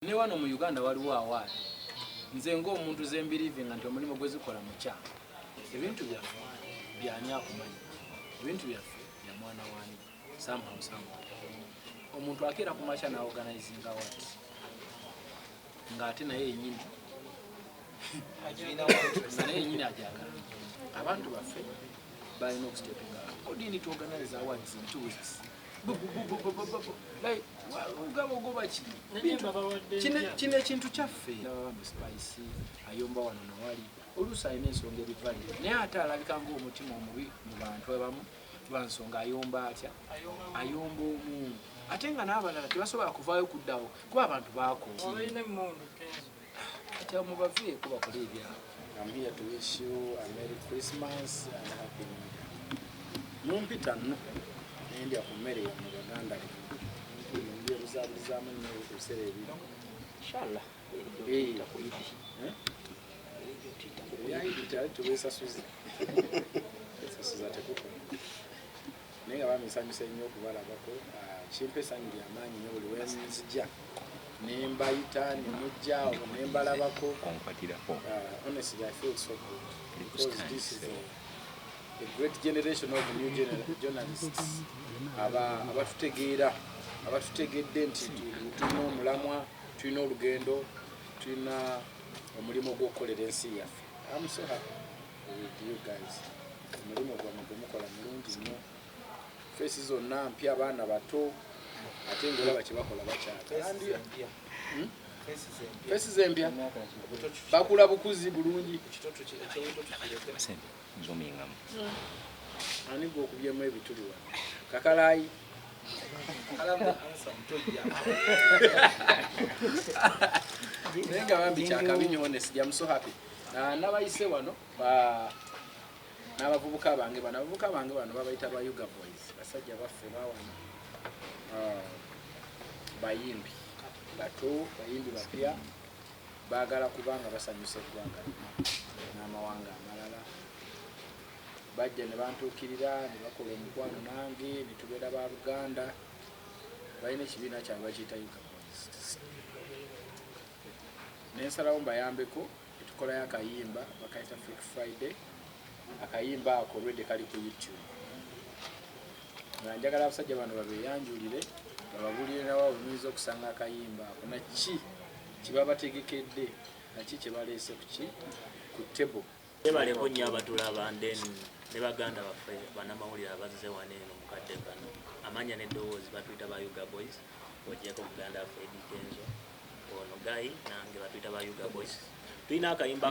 Ne wano mu Uganda waliwo awaadi nze ng'omuntu ze mbirivinga nti omulimu gwe zikola mu kyama ebintu byaffe byani akumanyi ebintu byaffe bya mwana wange somehow omuntu akeera ku makya n'aorganizing awards ng'ate naye yennyini ajagala abantu baffe balina okustepinga odini to organize awards in 2 weeks like ugabo goba kino ekintu kyaffe nabambe spice ayomba wano nawali oluusi alina ensonga ebivalire naye ate alabika ng'omutima omubi mu bantu abamu lwansonga ayomba atya ayomba omu ate nga n'abalala tebasobola kuvaayo kuddawo kuba abantu baakooye ati mubaveeko bakole ebyabo. I'm here to wish you a Merry Christmas and a Happy New Year. Mumpita nno n'endya ku mmere ya mu Baganda ndio buzabulizamu nnyo ebiseera ebiri inshallah tubesasuza esasuza tekukola naye nga bamisanyusa nnyo okubalabako kimpa essanyu ly'amaanyi nnyo buli wenzijja nembayita nemujja oba nembalabako honestly I feel so good because this is a great generation of new journalists abatutegedde nti tulina omulamwa tulina olugendo tulina omulimu gw'okukolera ensi yaffe. I'm so happy with you guys. Omulimu gwammwe gwe mukola mulungi nnyo fesi zonna mpya abaana bato ate ng'olaba kye bakola bakyala fesi zempya bakula bukuzi bulungi ani gwe okubyemu ebituli wa kakalayi naye nga bambi kyakabinyo honest I'm so happy n'abayise wano n'abavubuka bange bano babayita ba Yuga Boys basajja baffe bawana bayimbi bato bayimbi bapya baagala kubanga basanyusa eggwanga n'amawanga amalala bajja ne bantuukirira ne bakola omukwano nange ne tubeera ba Buganda balina ekibiina kyabwe bakiyita Yuga Boys nensalawo mbayambeko etukolayo akayimba bakayita Freak Friday akayimba ako already kali ku YouTube nga njagala abasajja bano babeeyanjulire bababulire nawo oyinza okusanga akayimba ako naki kibabategekedde naki kyebaleese ku table ebaleko nnyo abatulaba ne baganda baffe bannamawulire abazze wano eno mukadde kano amanya n'eddoboozi batuyita ba Yuga Boys ojjako muganda waffe Eddy Kenzo ono gayi nange batuyita ba Yuga Boys tulina akayimba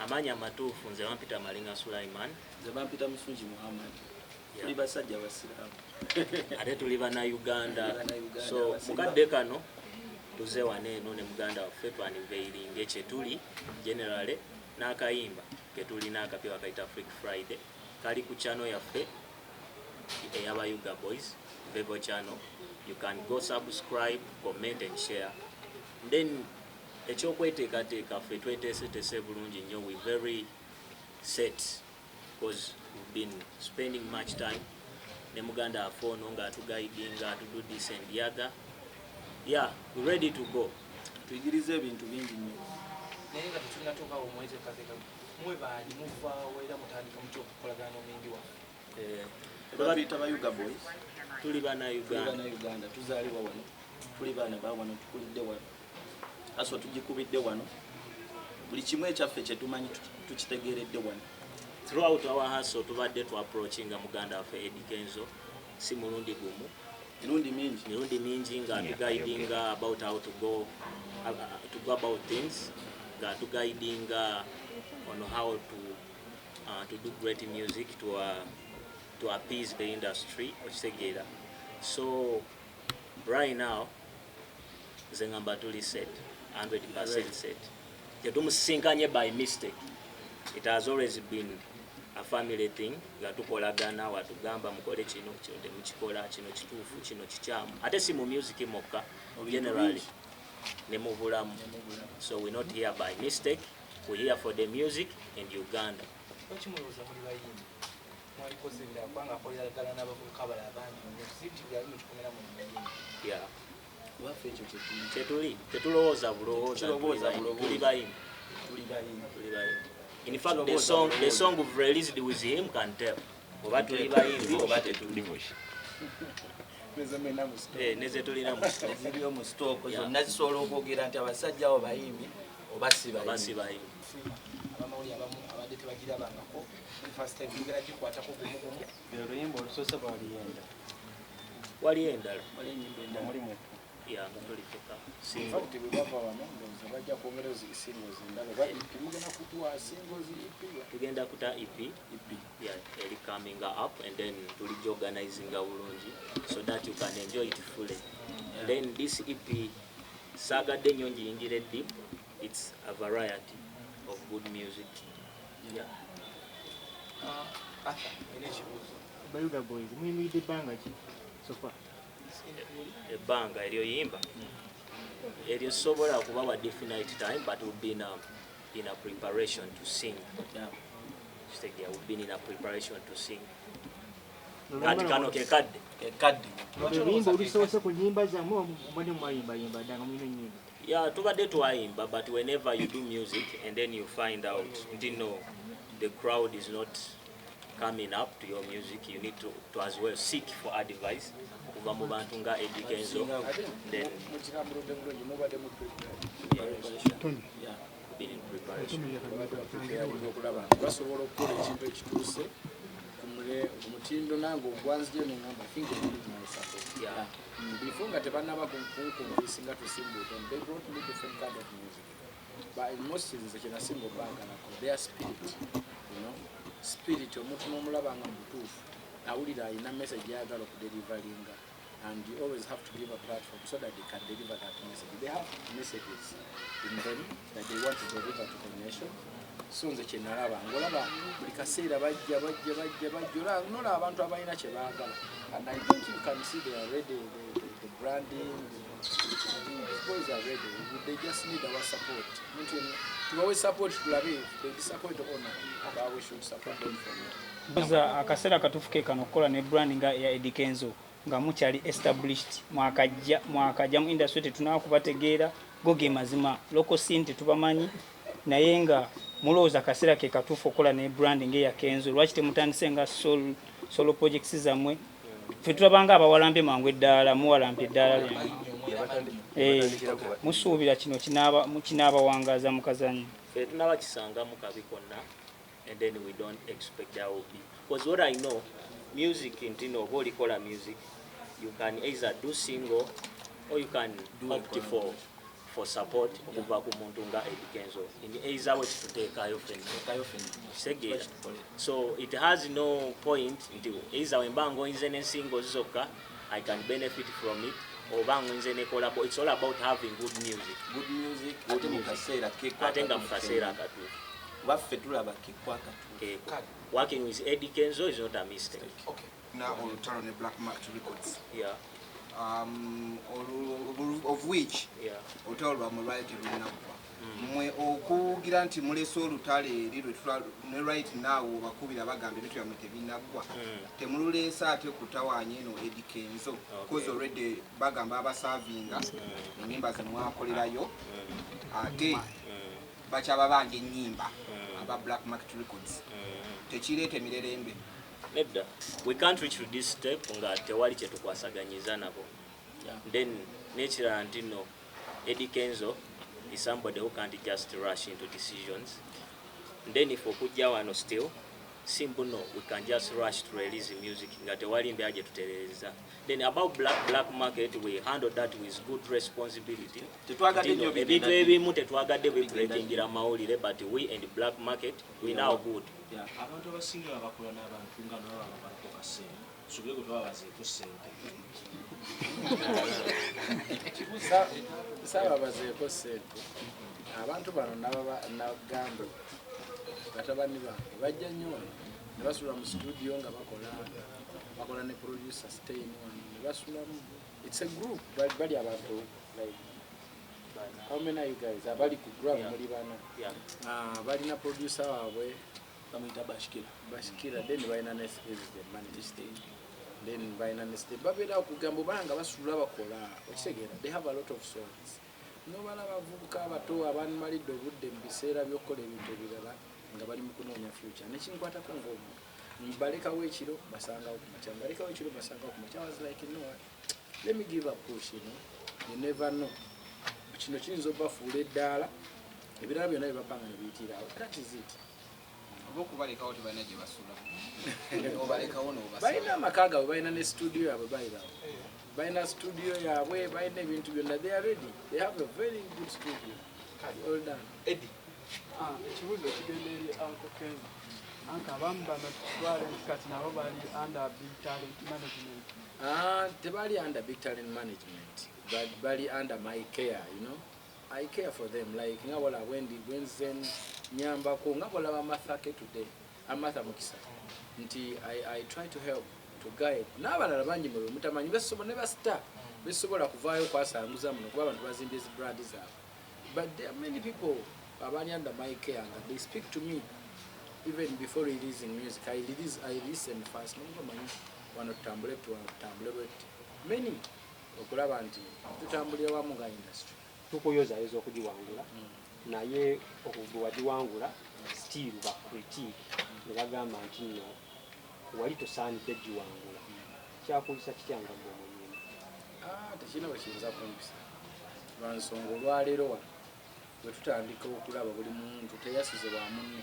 amanya amatuufu nze bampita Malinga Sulaiman nze bampita Musungi Muhammad tuli basajja basiraamu ate tuli bana Uganda so mukadde kano tuze wano eno ne muganda waffe twaniveiringa ekyetuli generally n'akayimba ketulina akapya bakayita Freak Friday kali ku channel yaffe eyaba Yuga Boys Vevo channel. You can go subscribe, comment and share. Then ekyokweteekateeka ffe tweteesetese bulungi nnyo we very set because we've been spending much time ne muganda affe ono ng'atugaidinga atudu this and the other. Yeah, we're ready to go. Tuyigirize ebintu bingi nnyo naye nga tetunatuuka omweteekateeka mwe baali muvaawo era mutandika mutya okukolagana n'omundi waffe babiyita ba Yuga Boys tuli bana Uganda tuzaalibwa wano tuli baana ba wano tukulidde wano aso tugikubidde wano buli kimu ekyaffe kye tumanyi tukitegeeredde wano. Throughout our hustle tubadde tu approachinga muganda waffe Eddy Kenzo si mulundi gumu mirundi mingi nga tuguidinga about how to go about things nga tuguidinga on how to do great music to appease the industry okitegeera. So right now zengamba tuli set 100% set tetumusinkanye by mistake. It has always been a family thing nga tukolagana watugamba mukole kino kyonde mukikola kino kituufu kino kikyamu ate si mu music mokka generally ne mu bulamu. So we're not here by mistake, we're here for the music in Uganda. mwalikozebera kubanga akolera ddala n'abavubuka abala abangi nnyo sibiti byali mukikomera mu muyimbi. Yeah, waffe ekyo tetulowooza bulowooza tuli bayimbi. In fact, the song we've released with him can tell. Oba tuli bayimbi oba tetuli. Neze tulina mu stock. Ziriyo mu stock zonna zisobola okwogera nti abasajja abo bayimbi oba si bayimbi. Abamawulire abamu abadde tebagirabangako first time ngera gikwatako gumugumu. Oluyimba olusoosa bwaliyenda. Wali endala. Wali ennyimba endala. Mulimu nga tulituka. Fact bwe bava wano ndoza bajja kwongerayo singles endala. Mugenda kutuwa singles EP. Tugenda kuta EP. Yeah, eri coming up and then tuli organizing bulungi so that you can enjoy it fully. And then this EP sagadde nnyo ngiyingire deep. It's a variety of good music. Yeah. Bayuga boys, muyimiridde ebbanga ki so far? Ebbanga eryoyimba eryo sobola kubawa definite time, but we've been in a preparation to sing. We've been in a preparation to sing. Kati kano kekadde. Oluyimba olusoose ku nnyimba zammwe mubadde mwayimbayimba ddanga mulina ennyimba? Yeah, tubadde twayimba, but whenever you do music and then you find out the crowd is not coming up to your music, you need to as well seek for advice. Kuva mu bantu nga Eddy Kenzo, then been in preparation. Basobola okukola ekintu ekituuse omutindo nange ogwanzije nengamba think support. Before nga tebannaba kunkumvisi nga tusimbuuka, they brought me different kind of music. But in most cases ekyenasinga obbanga nako their spirit omuntu n'omulabanga mutuufu awulira alina message yayagala okudelivaringa, and you always have to give a platform so that they can deliver that message. They have messages in them that they want to deliver to the nation. So nze kyenalaba ngolaba buli kaseera bajja nola abantu abalina kye baagala, and I think you can see they are ready, the branding, these boys are ready. They just need our support. To always support tulabe, they disappoint honor, but we should support them from here. Boza akaseera katufuke kano okukola ne branding ya Eddy Kenzo nga mukyali established mwakajja mu industry tetunakubategeera goge mazima local scene tetubamanyi naye nga mulowooza akaseera ke katuufu okukola ne branding ya Kenzo. Lwaki temutandise nga solo projects zammwe? Ffe tulabanga abawalambye mangu eddaala muwalampye eddaala lyange. Musuubira kino kinaabawangaza mu kazanyo? Ffe tunabakisangamu kabi konna, and then we don't expect that will be. Because what I know, music, oba olikola music, you can either do single or you can opt for support okuva ku muntu nga Eddy Kenzo. Either way tuteekayo ffenna. So it has no point nti either wemba ngoyinze ne singles zokka I can benefit from it, oba ngoyinze ne collabo. It's all about having good music. Ate mu kaseera akatuufu. Baffe tulaba kekwa akatuufu. Working with Eddy Kenzo is not a mistake. Okay. Now on turn on Black Market Records. Yeah. Of which otolwa mu right runakwa. Mwe okugira nti mulese olutale lirwe ne right now bakubira bagambe bitu ya mutebinagwa. Temululesa ate kutawaanye no Eddy Kenzo because already bagamba abasavinga enyimba zemwakolerayo ate bachaba bange enyimba aba Black Market Records. Tekirete mirerembe. Nedda, we can't reach to this step nga tewali kye tukwasaganyiza nabo. Then natural ntino Eddy Kenzo is somebody who can't just rush into decisions. Then if okujja wano still simple no, we can just rush to release the music nga tewali mbyaje tutereza. Then about black market, we handle that with good responsibility. Ebintu ebimu tetwagadde bibreakingira mawulire, but we in the black market we now good. Abantu abasinga abakola n'abantu nga nabo ababalako kasente sobye kutwabazeeko ssente. Sababazeeko ssente. Abantu bano nabagamba batabani bange bajja nnyo ne basula mu studio nga bakola ne producer stay in one ne basulamu. It's a group, bali abantu like how many are you guys? Abali ku group muri bana. Bali na producer waabwe Bashkira. Then balina ne the money stay. then baina neste babera okugamba banga basula bakola okitegeera they have a lot of songs nobala bavubuka abato abantu malidde obudde mu biseera by'okukola ebintu ebirala nga bali mu kunoonya future nekinkwatako ng'omuntu mbalekawo ekiro basangawo ku makya mbalekawo ekiro basangawo ku makya. I was like, no, let me give a push, you know. You never know. Kino kiyinza obafuula eddaala ebirala byonna byebapanga ne biyitirawo. That is it. Okubalekawo tebalina gye basula obalekawo n'obasala balina amaka gaabwe balina ne studio yaabwe bayirawo balina studio yaabwe balina ebintu byonna they are ready. They have a very good studio. Well done. Eddy. Ekibuuzo kigenda eri Uncle Kenzo. Uncle abamu bano twale kati nabo bali under big talent management. Tebali under big talent management, but bali under my care, you know. I care for them, like ngabola Wendy Wenzen nyamba ko ngabola bamathake today amatha mukisa nti I try to help to guide n'abalala bangi mu mutamanyi besobola ne basta besobola kuvaayo kwasanguza muno kuba abantu bazimba ezi brand zaabwe, but there are many people abali under my care and they speak to me even before releasing music. I listen first n'omanyi wano tutambule many okulaba nti tutambulira wamu nga industry tukuyozayoza okugiwangula naye okugiwangula still ba critique ne bagamba nti no wali tosaanidde giwangula kyakulisa kityanga gw'omwenyini. Tekirina bwe kiyinza kumpisa lwansonga olwaleero wano bwe tutandika okulaba buli muntu teyasize bwa munne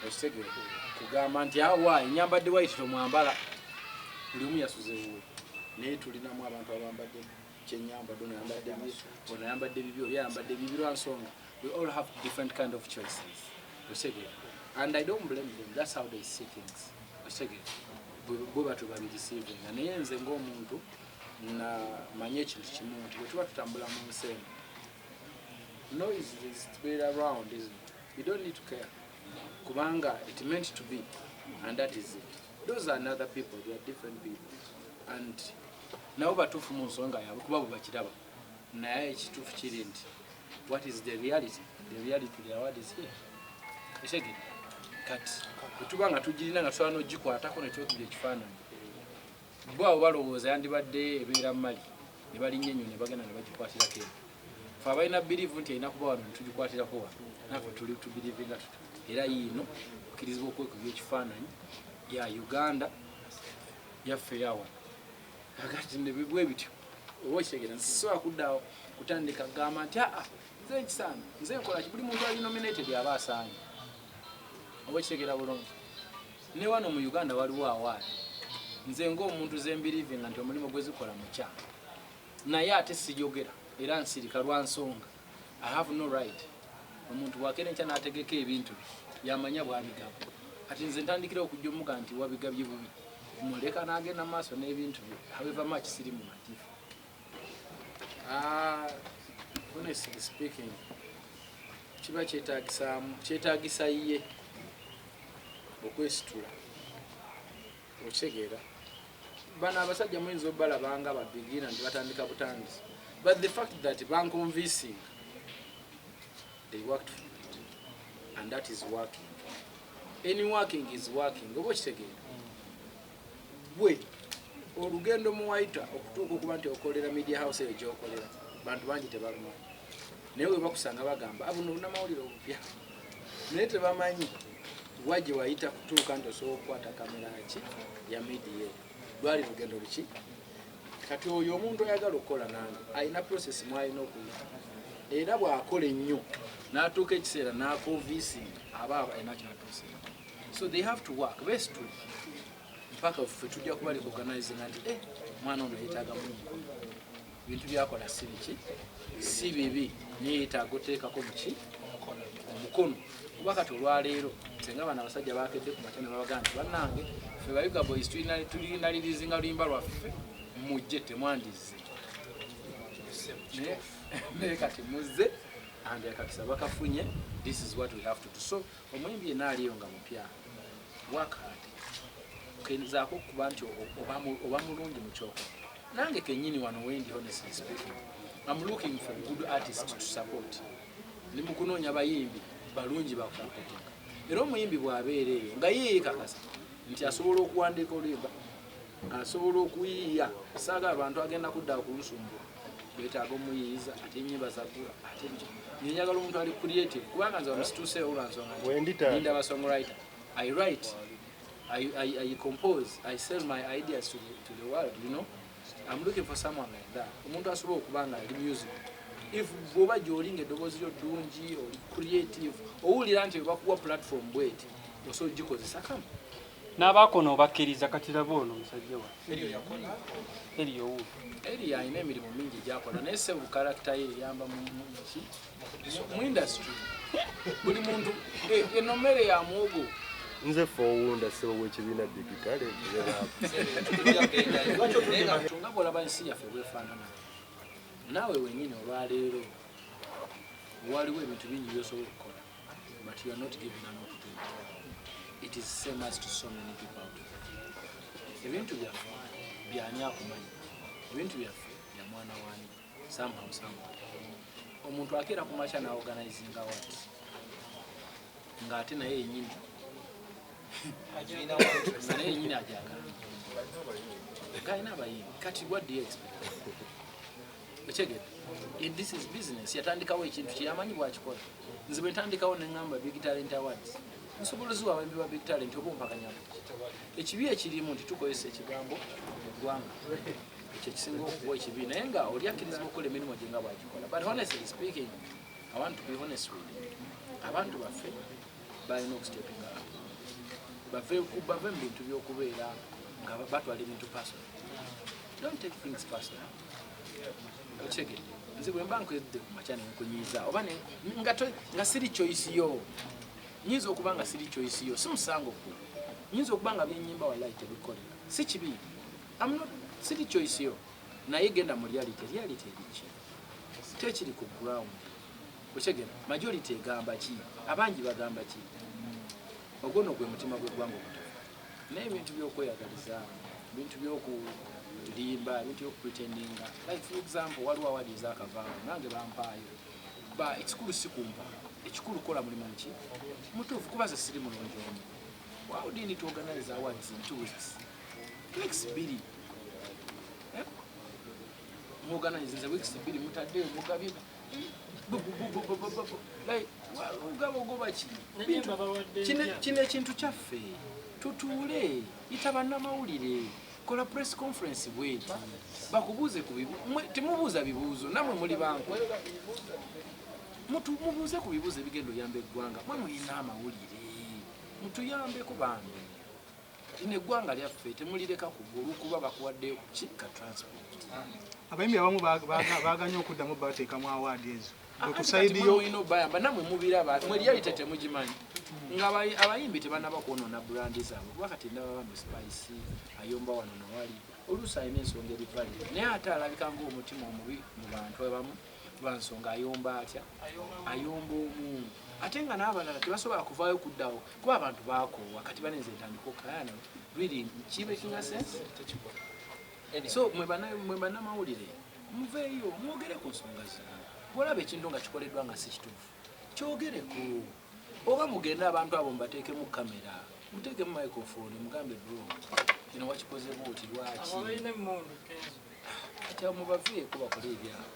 ekitegeero kugamba nti awa enyambadde white tomwambala buli omu yasuze wuwe naye tulinamu abantu abambadde kyenyambadde ono yambadde bibi oli ayambadde bibi lwansonga we all have different kind of choices ekitegeero and I don't blame them. That's how they see things ekitegeero bwe batubabirisive nga naye nze ng'omuntu namanye ekintu kimu nti bwe tuba tutambula mu nsi eno noise is spread around, isn't it? You don't need to care kubanga it meant to be and that is it. Those are another people, they are different people and nabo batuufu mu nsonga yaabwe kuba bwe bakiraba naye ekituufu kiri nti what is the reality? The reality the award is here ekitegeero kati bwetuba nga tugirina nga tusobola n'ogikwatako nekyokubya ekifaananyi bo abo balowooza yandibadde ebeera mali ne balinnya ennyo ne bagenda ne bagikwatirako eno fe abalina biriivu nti erina kuba wano netugikwatirako wano naffe tuli tubiriivinga tuta era yiino okkirizibwa okwekubya ekifaananyi ya Uganda yaffe yawa agati nebibwe bityo oba okitegeera nsisobola kuddaawo kutandika kugamba nti nze ekisaana nze nkola ki buli muntu ali nominated aba asaanye oba okitegeera bulungi ne wano mu Uganda waliwo awaadi nze ng'omuntu zembiriivinga nti omulimu gwezikola mukyama naye ate sijogera era nsirika lwa nsonga I have no right omuntu bwakera enkya n'ategeka ebintu yamanya bwabigaba ati nze ntandikira okujja omuga nti wabigabye bubi muleka n'agenda maaso n'ebintu bye however much siri mu matifu. Honestly speaking kiba kyetaagisa ye okwesitula okitegeera bano abasajja muyinza obalabanga babigina nti batandika butandisi but the fact that banconvincing they worked for it and that is working. Any working is working oba okitegeera bwe olugendo muwaita okutuuka okuba nti okolera media house eyo gyokolera bantu bangi tebalumanyi naye we bakusanga bagamba abuno olunamawulire obupya naye tebamanyi wajje wayita kutuuka nti osobola okukwata kamera ki ya media lwali lugendo luki kati oyo omuntu ayagala okukola nange alina process mwalina okuyita era bw'akola ennyo n'atuuka ekiseera n'akonvinsinga aba alina kyatuusinga so they have to work besituli mpaka ffe tujja kuba recognizinga nti mwana ono yeetaaga mukono bintu byakola si biki si bibi naye yeetaaga oteekako muki omukono kuba kati olwaleero senga bano abasajja bakedde ku makya ne babaga nti bannange ffe Bayuga Boys tulinalirizinga luyimba lwaffe mujje temwandize naye kati muzze andi akakisa bakafunye this is what we have to do. So omuyimbi yenna aliyo nga mupya work hard kenzaako okuba nti oba mulungi mu kyokola nange kennyini wano wendi honestly speaking I'm looking for good artists to support ndi mu kunoonya bayimbi balungi bakumpeteka era omuyimbi bw'abeera eyo nga ye yeekakasa nti asobola okuwandiika oluyimba asobola okuyiiya saaga abantu agenda kudda ku lusumbu beetaaga omuyiiyiza ate ennyimba zagula ate njagala omuntu ali creative kubanga nze omusituuseewo olwansonga songwriter I write I compose I sell my ideas to the world, you know. I'm looking for someone like that omuntu asobola okubanga ali music if bwoba gy'olinga eddoboozi lyo ddungi oli creative owulira nti bakuwa platform bweti osobola gikozesa kama n'abaakono obakkiriza kati laba ono musajja wa eriyo eri alina emirimu mingi gyakola naye se bukarakita ye eyamba mu industry buli muntu eno mmere ya muwogo nze fowunda sebo w'ekibiina digitale nga bw'olaba ensi yaffe bwefaanana naawe wenyini olwaleero waliwo ebintu bingi byosobola okukola but you are not given an opportunity. It is same as to so many people out there. Ebintu byaffe byani akumanyi ebintu byaffe bya mwana wanyu somehow omuntu akeera ku makya n'aorganizinga what ng'ate naye yenyini ajagala galina abayimbi kati what do you expect? This is business. Yatandikawo ekintu kyeyamanyi bwakikola nze bwe ntandikawo neŋŋamba Big Talent Awards nsobolozi w'abayimbi ba Big Talent oba ompakanyako ekibi ekirimu nti tukozesa ekigambo eggwanga ekyo ekisinga okuba ekibi naye nga oli akkirizibwa okukola emirimu gye nga bwakikola but honestly speaking I want to be honest with you abantu baffe balina okustepinga bave mu bintu by'okubeera nga batwala ebintu personal. Don't take things personal. Nze bwe mba nkwedde ku makya ne nkunyiiza oba nga siri choice yo nyinza okuba nga siri choice yo si musango ku nyinza okuba nga byennyimba wallahi tebikolera si kibi siri choice yo naye genda mu reality eriki tekiri ku ground okyegera majority egamba ki abangi bagamba ki ogono gwe mutima gw'eggwanga obutafa naye ebintu by'okweyagaliza ebintu by'okulimba ebintu by'okupretendinga like for example waliwo awadi ezakavaawo nange bampaayo ba ekikulu si kumpa ekikulu kola mulimu ki mutuufu kuba ze siri mulungi omu how do you need to organize awards in 2 weeks weeks 2 muorganize nze weeks 2 mutaddeyo mugabye like ugaba ogoba kino ekintu kyaffe tutuule yita bannamawulire kola press conference bweti bakubuuze ku temubuuza bibuuzo namwe muli banku mubuuze ku bibuuzo ebigenda oyamba eggwanga mwe mulina amawulire mutuyambeko bambi lino eggwanga lyaffe temulireka kugulu kuba bakuwadde kika transport abayimbi abamu baganya okuddamu bateekamu awaadi ezo okusayidiyo ino bayamba namwe mubiraba mwe reality temugimanyi nga abayimbi tebanaba kwonoona brandi zaabwe wakati ndaba Spice ayomba wano nawali oluusi alina ensonga eri valid naye ate alabika ng'omutima omubi mu bantu abamu lwansonga ayomba atya ayomba omu ate nga n'abalala tebasobola kuvaayo kuddawo kuba abantu baakoowa kati banenze entandika okayana really making a sense so mwe bannamawulire muveeyo mwogere ku nsonga zino bw'olaba ekintu nga kikoleddwa nga si kituufu kyogereko oba mugende abantu abo mubateekemu kamera muteekemu microphone mugambe bro kino wakikoze buuti lwaki ati mubaveeko bakole ebyabo